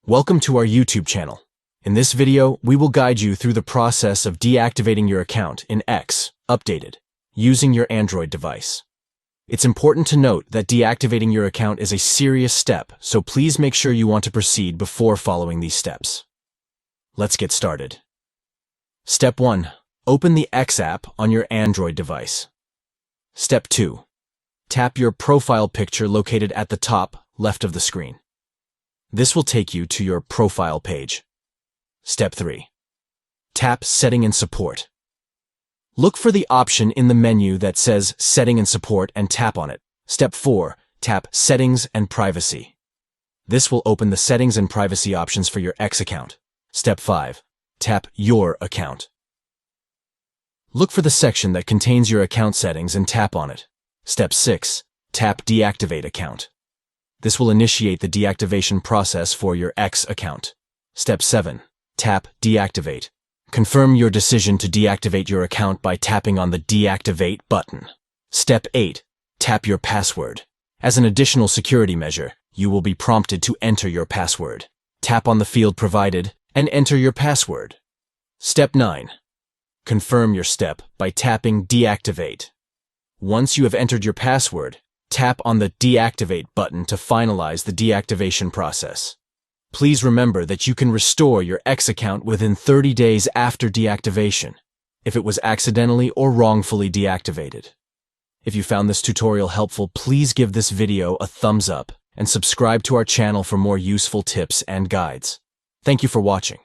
Welcome to our YouTube channel. In this video, we will guide you through the process of deactivating your account in X, Updated, using your Android device. It's important to note that deactivating your account is a serious step, so please make sure you want to proceed before following these steps. Let's get started. Step 1. Open the X app on your Android device. Step 2. Tap your profile picture located at the top left of the screen. This will take you to your profile page. Step 3. Tap Setting and Support. Look for the option in the menu that says Setting and Support and tap on it. Step 4. Tap Settings and Privacy. This will open the settings and privacy options for your X account. Step 5. Tap Your Account. Look for the section that contains your account settings and tap on it. Step 6. Tap Deactivate Account. This will initiate the deactivation process for your X account. Step 7. Tap Deactivate. Confirm your decision to deactivate your account by tapping on the Deactivate button. Step 8. Tap your password. As an additional security measure, you will be prompted to enter your password. Tap on the field provided and enter your password. Step 9. Confirm your step by tapping Deactivate. Once you have entered your password, tap on the Deactivate button to finalize the deactivation process. Please remember that you can restore your X account within 30 days after deactivation, if it was accidentally or wrongfully deactivated. If you found this tutorial helpful, please give this video a thumbs up and subscribe to our channel for more useful tips and guides. Thank you for watching.